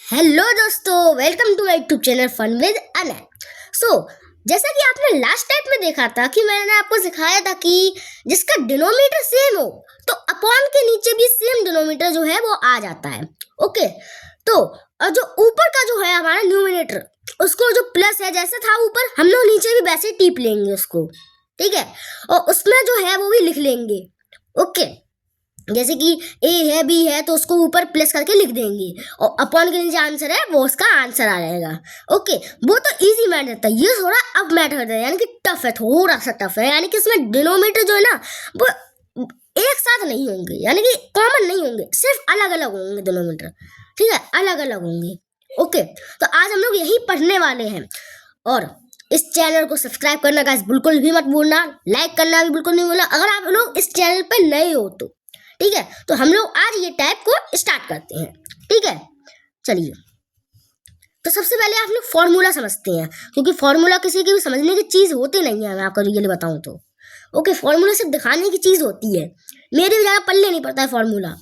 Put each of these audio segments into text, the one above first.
Hello दोस्तों, welcome to my YouTube channel fun with अनैन। जैसा कि आपने लास्ट टाइम में देखा था कि मैंने आपको सिखाया था कि जिसका डिनोमीटर सेम हो तो अपॉन के नीचे भी सेम डिनोमीटर जो है वो आ जाता है। ओके, तो और जो ऊपर का जो है हमारा न्यूमिनेटर, उसको जो प्लस है जैसे था ऊपर, हम लोग नीचे भी वैसे टीप लेंगे उसको, ठीक है। और उसमें जो है वो भी लिख लेंगे। ओके, जैसे कि ए है बी है तो उसको ऊपर प्लस करके लिख देंगे और अपॉन के नीचे आंसर है वो उसका आंसर आ जाएगा। ओके, वो तो इजी मैथड था। ये थोड़ा अब मैथड है, यानी कि टफ है, थोड़ा सा टफ है। यानी कि इसमें डिनोमीटर जो है ना वो एक साथ नहीं होंगे, यानी कि कॉमन नहीं होंगे, सिर्फ अलग अलग होंगे डिनोमीटर, ठीक है, अलग अलग होंगे। ओके, तो आज हम लोग यही पढ़ने वाले हैं। और इस चैनल को सब्सक्राइब करना गाइस बिल्कुल भी मत भूलना, लाइक करना भी बिल्कुल नहीं भूलना अगर आप लोग इस चैनल पर नए हो तो, ठीक है। तो हम लोग आज ये टाइप को स्टार्ट करते हैं, ठीक है। चलिए, तो सबसे पहले आप लोग फॉर्मूला समझते हैं, क्योंकि फॉर्मूला किसी की भी समझने की चीज होती नहीं है। मैं आपको रियली बताऊं तो ओके, फॉर्मूला सिर्फ दिखाने की चीज होती है। मेरे भी ज्यादा पल्ले नहीं पड़ता है फॉर्मूला।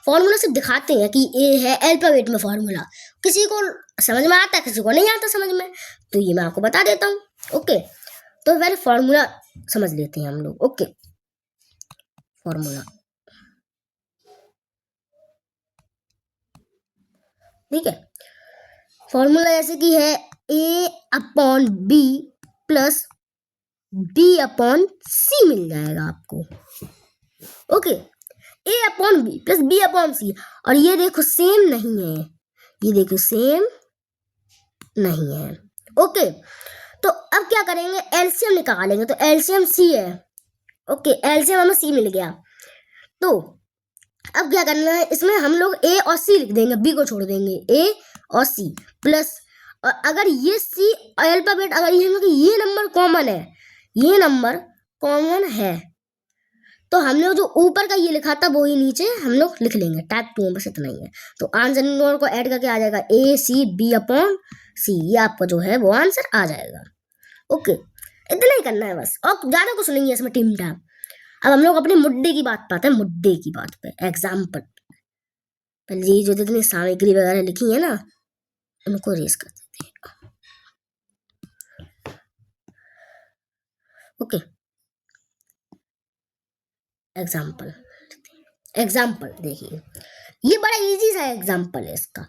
फॉर्मूला सिर्फ दिखाते हैं कि ए है अल्फाबेट में फॉर्मूला। किसी को समझ में आता है, किसी को नहीं आता समझ में, तो ये मैं आपको बता देता हूँ। ओके, तो पहले फॉर्मूला समझ लेते हैं हम लोग। ओके, फॉर्मूला, ठीक है। फॉर्मूला जैसे कि है A upon B plus B upon C मिल जाएगा आपको। Okay, A upon B plus B upon C, और ये देखो सेम नहीं है, ये देखो सेम नहीं है। ओके, तो अब क्या करेंगे, एलसीएम निकालेंगे। तो एलसीएम सी है। ओके, एलसीएम हमें सी मिल गया। तो अब क्या करना है, इसमें हम लोग ए और सी लिख देंगे, बी को छोड़ देंगे, ए और सी प्लस, और अगर ये सी अल्फाबेट, अगर ये नंबर कॉमन है, ये नंबर कॉमन है, तो हम लोग जो ऊपर का ये लिखा था वो ही नीचे हम लोग लिख लेंगे। टाइप 2 में बस इतना ही है। तो आंसर इन दोनों को ऐड करके आ जाएगा ए सी बी अपॉन सी, ये आपका जो है वो आंसर आ जाएगा। ओके, इतना ही करना है बस, और ज्यादा कुछ नहीं है इसमें टीम टाइम। अब हम लोग अपने मुद्दे की बात पे आते हैं, मुद्दे की बात पे, एग्जाम्पल। पहले ये जो जितनी सामग्री वगैरह लिखी है ना उनको रेस कर देते हैं। ओके, एग्जाम्पल, एग्जाम्पल देखिए, ये बड़ा इजी सा एग्जाम्पल है इसका।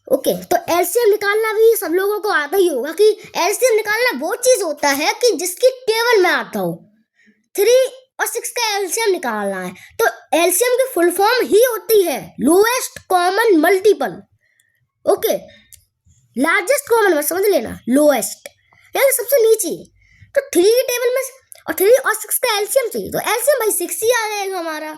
ओके, तो एलसीएम निकालना भी सब लोगों को आता ही होगा कि एलसीएम निकालना वो चीज होता है कि जिसकी टेबल में आता हो। 3 और 6 का एलसीएम निकालना है, तो एलसीएम की फुल फॉर्म ही होती है lowest common multiple. Okay, largest common मत समझ लेना, लोएस्ट यानी सबसे नीचे। तो 3 की टेबल में और 3 और 6 का एलसीएम चाहिए, तो एलसीएम भाई 6 ही आ जाएगा हमारा,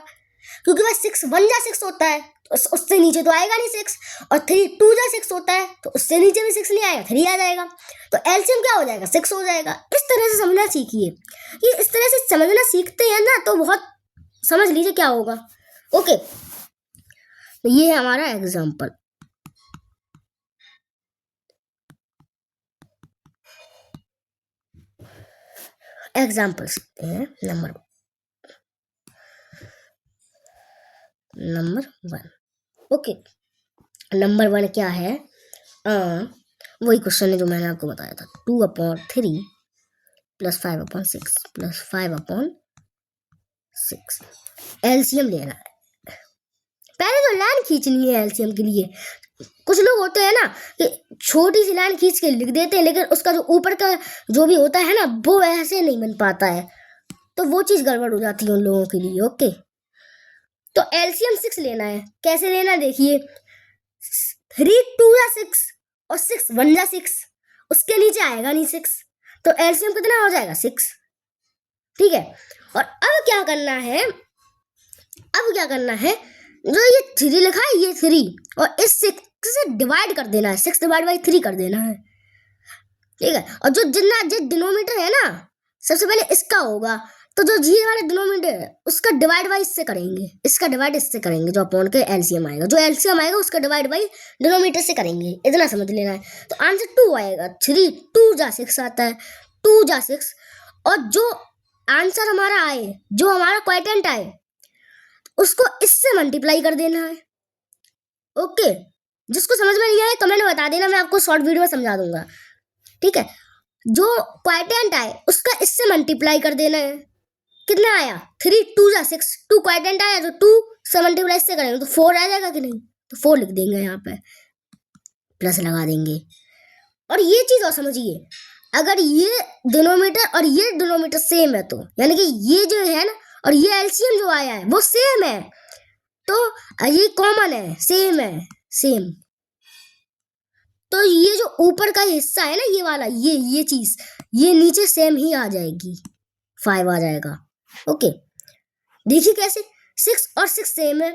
क्योंकि भाई 6 1 जा 6 होता है, तो उससे नीचे तो आएगा नहीं 6। और 3 2 जा 6 होता है, तो उससे नीचे भी 6 नहीं आएगा, 3 आ जाएगा। तो एलसीएम क्या हो जाएगा, 6 हो जाएगा। इस तरह से समझना सीखिए, ये इस तरह से समझना सीखते हैं ना तो बहुत समझ लीजिए क्या होगा। ओके, तो ये है हमारा एग्जाम्पल। एग्जाम्पल सीखते हैं। नंबर 1। ओके, नंबर 1 क्या है, वही क्वेश्चन है जो मैंने आपको बताया था। 2/3 प्लस 5/6 प्लस 5/6 एलसीएम लेना है। पहले तो लाइन खींचनी है एलसीएम के लिए। कुछ लोग होते हैं ना कि छोटी सी लाइन खींच के लिख देते हैं, लेकिन उसका जो ऊपर का जो भी होता है ना वो ऐसे नहीं बन पाता है, तो वो चीज गड़बड़ हो जाती है उन लोगों के लिए। ओके, तो एलसीएम 6 लेना है। कैसे लेना देखिए, 3 2 जा 6 और 6 1 जा 6, उसके नीचे आएगा नहीं 6, तो एलसीएम कितना हो जाएगा 6, ठीक है। और अब क्या करना है, जो ये 3 लिखा है ये 3, और इस 6 से डिवाइड कर देना है, 6 डिवाइड बाई 3 कर देना है, ठीक है। और जो डिनोमीटर है ना, सबसे पहले इसका होगा, तो जो जी वाला डिनोमीटर है उसका डिवाइड बाई इससे करेंगे, इसका डिवाइड इससे करेंगे, जो अपॉन के एलसीएम आएगा, जो एलसीएम आएगा उसका डिवाइड बाई डिनोमीटर से करेंगे, इतना समझ लेना है। तो आंसर 2 आएगा। 3 2 जा 6 आता है, 2 जा 6, और जो आंसर हमारा आए, जो हमारा क्वोटिएंट आए, उसको इससे मल्टीप्लाई कर देना है। ओके, जिसको समझ में नहीं आए कमेंट में बता देना, मैं आपको शॉर्ट वीडियो में समझा दूंगा। ठीक है, जो क्वाड्रेंट आए उसका इससे मल्टीप्लाई कर देना है। कितना आया 3 2 जा 6, 2 क्वाड्रेंट आया तो 2 से मल्टीप्लाई इससे करेंगे तो 4 आ जाएगा कि नहीं, तो 4 लिख देंगे यहाँ पे, प्लस लगा देंगे। और ये चीज और समझिए, अगर ये डिनोमीटर और ये डिनोमीटर सेम है तो यानी कि ये जो है ना और ये एलसीएम जो आया है वो सेम है, तो ये कॉमन है, सेम है, सेम। तो ये जो ऊपर का हिस्सा है ना ये वाला, ये चीज, ये नीचे सेम ही आ जाएगी, 5 आ जाएगा। ओके, देखिए कैसे 6 और 6 सेम है।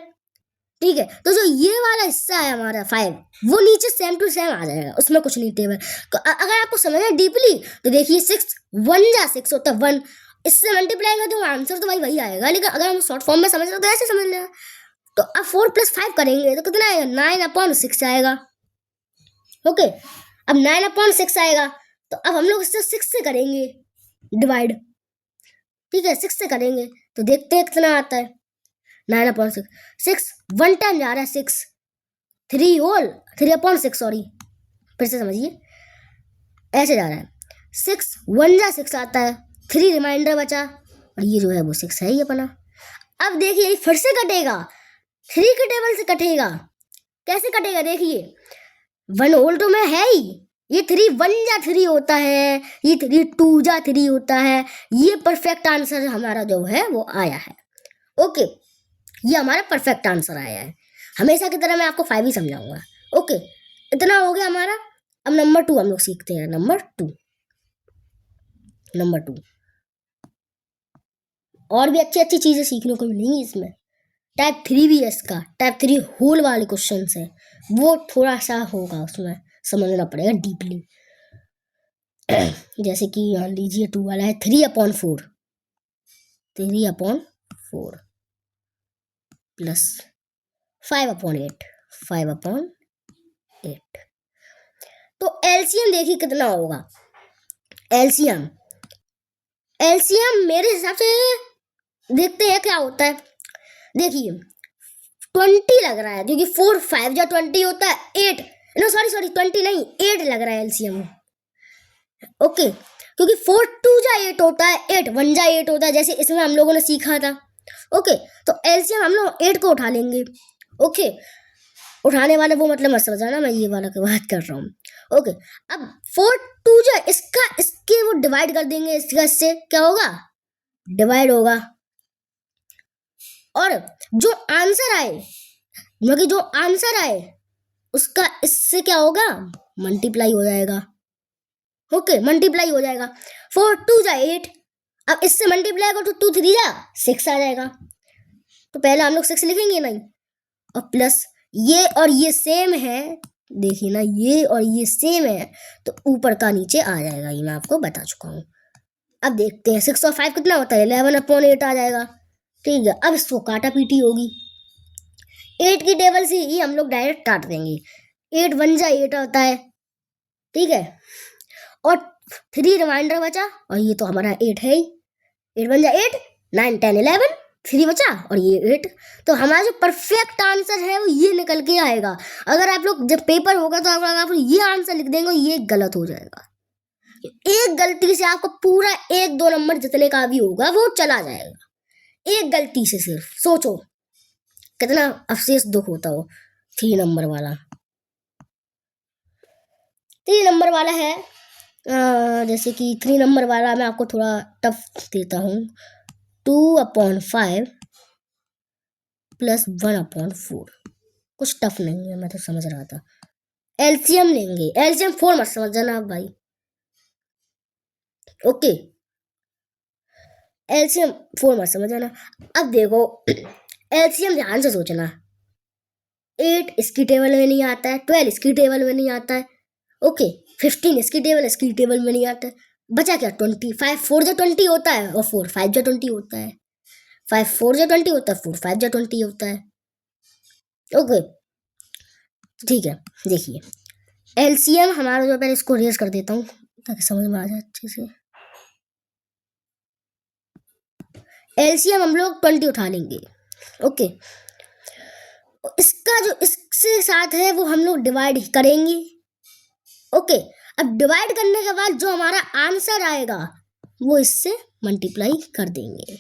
ठीक है, तो जो ये वाला हिस्सा है हमारा 5 वो नीचे सेम टू सेम आ जाएगा, उसमें कुछ नहीं टेबल। तो अगर आपको समझना है डीपली तो देखिए 6 1 जा 6 होता है 1, इससे मल्टीप्लाई करें तो आंसर तो वही आएगा। लेकिन अगर हम शॉर्ट फॉर्म में समझ रहे हो तो ऐसे समझ लेना। तो अब 4 + 5 करेंगे तो कितना आएगा, 9/6 आएगा। ओके, अब 9/6 आएगा तो अब हम लोग इससे 6 से करेंगे डिवाइड। ठीक है, 6 से करेंगे तो देखते हैं कितना आता है। 9/6, 6 1 टाइम जा रहा है 6, 3/6 सॉरी, फिर से समझिए, ऐसे जा रहा है 6 1 जा 6 आता है, 3 रिमाइंडर बचा और ये जो है वो 6 है ही अपना। अब देखिए फिर से कटेगा, 3 के टेबल से कटेगा। कैसे कटेगा देखिए, 1 होल तो में है ही, ये 3 1 जा 3 होता है, ये 3 2 जा 3 होता है। ये परफेक्ट आंसर हमारा जो है वो आया है। ओके, ये हमारा परफेक्ट आंसर आया है। हमेशा की तरह मैं आपको 5 ही समझाऊंगा। ओके, इतना हो गया हमारा। अब नंबर 2 हम लोग सीखते हैं। नंबर 2 और भी अच्छी अच्छी चीजें सीखने को मिलेंगी इसमें। टाइप 3 भी है इसका, टाइप 3 होल वाले क्वेश्चन है, वो थोड़ा सा होगा, उसमें समझना पड़ेगा डीपली। जैसे कि मान लीजिए 2 वाला है 3/4 प्लस 5/8 5/8। तो एलसीएम देखिए कितना होगा। एलसीएम मेरे हिसाब से देखते हैं क्या होता है। देखिए 20 लग रहा है क्योंकि 4 5 जा 20 होता है, 8 नो सॉरी 20 नहीं 8 लग रहा है एलसीएम। ओके, क्योंकि 4 2 जा 8 होता है, 8 1 जा 8 होता है, जैसे इसमें हम लोगों ने सीखा था। ओके, तो एलसीएम हम लोग 8 को उठा लेंगे। ओके, उठाने वाले वो मतलब मत समझाना, मैं ये वाला की बात कर रहा हूँ। ओके, अब 4 2 जा इसके वो डिवाइड कर देंगे, इससे क्या होगा, डिवाइड होगा। और जो आंसर आए उसका इससे क्या होगा, मल्टीप्लाई हो जाएगा। ओके, मल्टीप्लाई हो जाएगा। 4 2 जा 8, अब इससे मल्टीप्लाई करो तो 2 3 जा 6 आ जाएगा। तो पहले हम लोग 6 लिखेंगे नहीं, और प्लस ये और ये सेम है, देखिए ना ये और ये सेम है, तो ऊपर का नीचे आ जाएगा, ये मैं आपको बता चुका हूँ। अब देखते हैं 6 और 5 कितना होता है, 11/8 आ जाएगा। ठीक है, अब इसको काटा पीटी होगी। 8 की टेबल से ही हम लोग डायरेक्ट काट देंगे। 8 1 जा 8 होता है, ठीक है, और 3 रिमाइंडर बचा, और ये तो हमारा 8 है ही। 8 1 जा 8, 9 10 11, 3 बचा और ये 8। तो हमारा जो परफेक्ट आंसर है वो ये निकल के आएगा। अगर आप लोग जब पेपर होगा तो आप ये आंसर लिख देंगे, ये गलत हो जाएगा। एक गलती से आपको पूरा 1 2 नंबर जितने का भी होगा वो चला जाएगा, एक गलती से। सिर्फ सोचो कितना अफसोस दुख होता हो। 3 नंबर वाला है, जैसे कि 3 नंबर वाला मैं आपको थोड़ा टफ देता हूँ। 2/5 प्लस 1/4, कुछ टफ नहीं है, मैं तो समझ रहा था। एलसीएम लेंगे, एलसीएम 4 मत समझ जाना भाई। ओके, एलसीएम 4 मत समझ जाना। अब देखो एलसीएम ध्यान से सोचना। 8 इसकी टेबल में नहीं आता है, 12 इसकी टेबल में नहीं आता है, ओके, 15 इसकी टेबल में नहीं आता है, बचा क्या 20। 5 4 जा 20 होता है और 4 5 जा 20 होता है, 5 4 जा 20 होता है, 4 5 जा 20 होता है। ओके, ठीक है, देखिए एलसीएम हमारा जो, पहले इसको रेज कर देता हूँ ताकि समझ में आ जाए अच्छे से। एलसीएम हम लोग 20 उठा लेंगे। ओके, इसका जो इससे साथ है वो हम लोग डिवाइड करेंगे। ओके, अब डिवाइड करने के बाद जो हमारा आंसर आएगा वो इससे मल्टीप्लाई कर देंगे।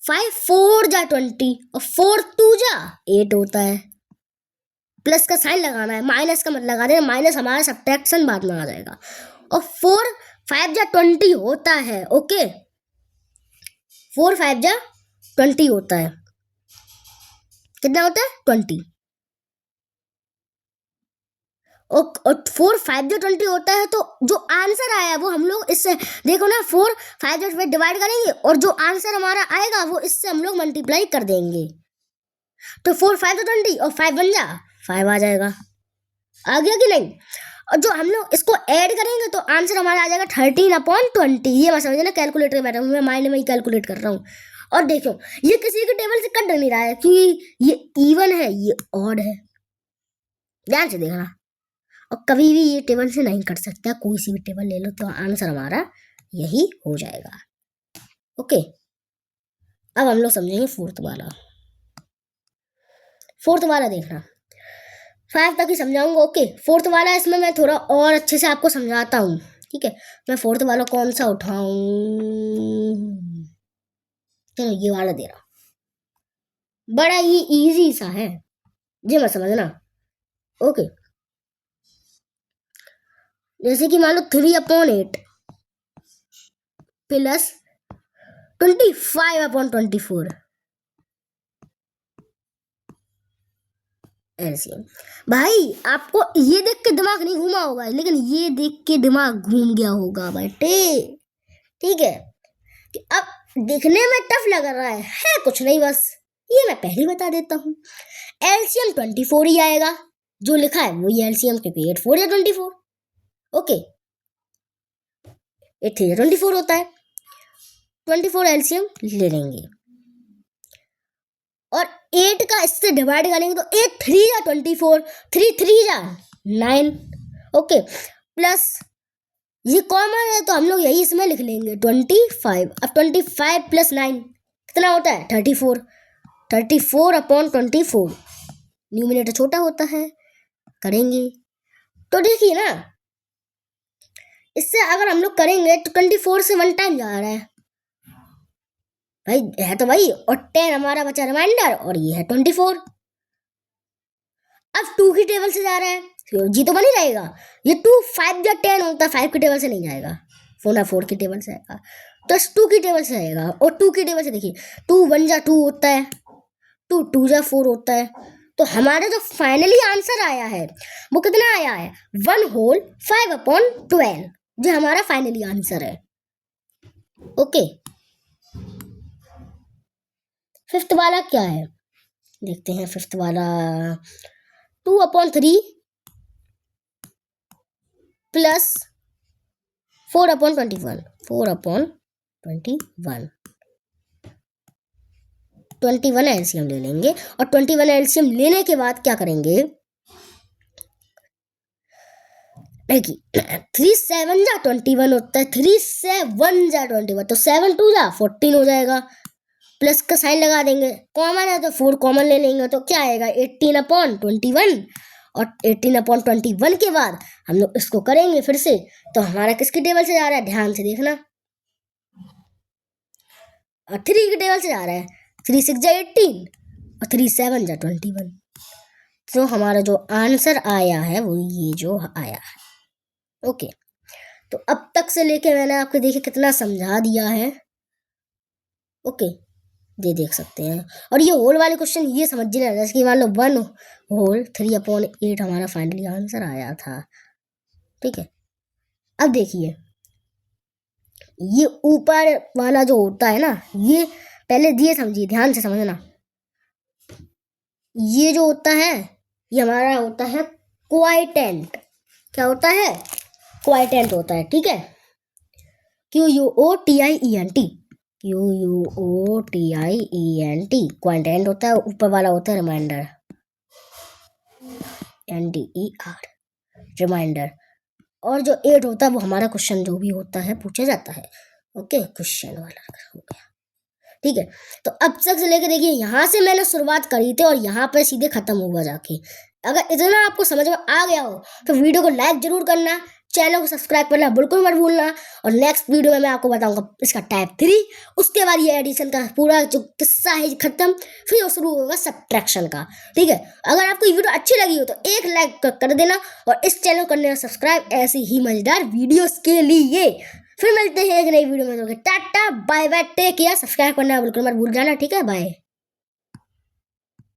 5 4 जा 20 और 4 2 जा 8 होता है। प्लस का साइन लगाना है, माइनस का मत लगा देना, माइनस हमारा सब्ट्रैक्शन बाद में आ जाएगा। और 4 5 जा 20 होता है। ओके, 4 5 जा 20 होता है। कितना होता है? 20। और 4 5 जो 20 होता है, तो जो आंसर आया वो हम लोग इससे देखो ना, 4 5 जो डिवाइड करेंगे और जो आंसर हमारा आएगा वो इससे हम लोग मल्टीप्लाई कर देंगे। तो 4 5 जो 20 और 5 बन जा 5 आ जाएगा। आ गया कि नहीं? और जो हम लोग इसको ऐड करेंगे तो आंसर हमारा आ जाएगा 13/20। ये मैं समझना, कैलकुलेटर बैठा हूँ मैं, माइंड में ही कैलकुलेट कर रहा हूँ। और देखो ये किसी के टेबल से कट नहीं रहा है क्योंकि ये इवन है, ये ऑड है। ध्यान से देखना। और कभी भी ये टेबल से नहीं कट सकता, कोई सी भी टेबल ले लो तो आंसर हमारा यही हो जाएगा। ओके, अब हम लोग समझेंगे फोर्थ वाला। फोर्थ वाला देखना, 5 तक ही समझाऊंगा। ओके, फोर्थ वाला इसमें मैं थोड़ा और अच्छे से आपको समझाता हूँ। ठीक है, मैं फोर्थ वाला कौन सा उठाऊं? चलो ये वाला दे रहा, बड़ा ही इजी सा है, ये मत समझना। ओके, जैसे कि मान लो 3/8 प्लस 25/24 एलसीएम। भाई आपको ये देख के दिमाग नहीं घूमा होगा, लेकिन ये देख के दिमाग घूम गया होगा बेटे। ठीक है, कि अब देखने में टफ लग रहा है कुछ नहीं, बस ये मैं पहले बता देता हूँ। एलसीएम 24 ही आएगा, जो लिखा है वही एलसीएम, क्योंकि 8 4 या 24। ओके, 8 3 या 24 होता है। 24 एलसीएम ले लेंगे और 8 का इससे डिवाइड करेंगे तो 8 3 या 24, 3 3 या 9। ओके, प्लस ये कॉमन है तो हम लोग यही इसमें लिख लेंगे 25। अब 25 प्लस 9 कितना होता है? 34। 34/24। न्यूमरेटर छोटा होता है, करेंगे तो देखिए ना, इससे अगर हम लोग करेंगे तो 24 से 1 टाइम जा रहा है भाई, है तो भाई। और 10 हमारा बचा रिमाइंडर, और ये है 24। अब 2 की टेबल से जा रहा है, जी तो बनी रहेगा। ये 2 5 या 10 होता है, 5 की टेबल से नहीं जाएगा, 4 की टेबल से आएगा। तो 2 की टेबल से आएगा, और 2 की टेबल से देखिए 2 1 जा 2 होता है, 2 2 जा 4 होता है। तो हमारा जो फाइनली आंसर आया है वो कितना आया है? 1 होल 5/12, जो हमारा फाइनली आंसर है। ओके, फिफ्थ वाला क्या है देखते हैं। फिफ्थ वाला 2/3 प्लस 4/21। 4/21 21 एलसीएम ले लेंगे, और 21 एलसीएम लेने के बाद क्या करेंगे? देखिए 3 7 जा 21 होता है, 3 7 जा 21, तो 7 2 जा 14 हो जाएगा। प्लस का साइन लगा देंगे, कॉमन है तो 4 कॉमन ले लेंगे, तो क्या आएगा? 18/21। और 18/21 के बाद हम लोग इसको करेंगे फिर से, तो हमारा किसकी टेबल से जा रहा है? ध्यान से देखना, और 3 की टेबल से जा रहा है। 3 6 जा 18 और 3 7 जा 21। तो हमारा जो आंसर आया है वो ये जो आया है। ओके, तो अब तक से लेके मैंने आपको देखिए कितना समझा दिया है। ओके, ये देख सकते हैं। और ये होल वाले क्वेश्चन ये समझिए, जैसे कि मान लो 1 होल 3/8 हमारा फाइनली आंसर आया था। ठीक है, अब देखिए ये ऊपर वाला जो होता है ना, ये पहले ये समझिए, ध्यान से समझना। ये जो होता है ये हमारा होता है क्वाइटेंट। क्या होता है? क्वाइटेंट होता है। ठीक है, QUOTIENT, QUOTIENT क्वाइटेंट होता है। ऊपर वाला होता है रिमाइंडर, NDER रिमाइंडर। और जो 8 होता है वो हमारा क्वेश्चन जो भी होता है पूछा जाता है। ओके, क्वेश्चन वाला हो गया। ठीक है। तो अब तक से लेके देखिए यहाँ से मैंने शुरुआत करी थी और यहाँ पे सीधे खत्म होगा जाके। अगर इतना आपको समझ में आ गया हो तो वीडियो को लाइक जरूर करना, चैनल को सब्सक्राइब करना बिल्कुल मत भूलना। और नेक्स्ट वीडियो में मैं आपको बताऊंगा इसका टाइप 3, उसके बाद ये एडिशन का पूरा जो किस्सा है खत्म, फिर शुरू होगा सब्ट्रैक्शन का। ठीक है, अगर आपको ये वीडियो अच्छी लगी हो तो एक लाइक कर देना और इस चैनल को करना सब्सक्राइब ऐसी ही मजेदार वीडियोस के लिए। फिर मिलते हैं एक नई वीडियो में। Tata bye bye, take care, subscribe करना बिल्कुल मत भूल जाना। ठीक है, बाय।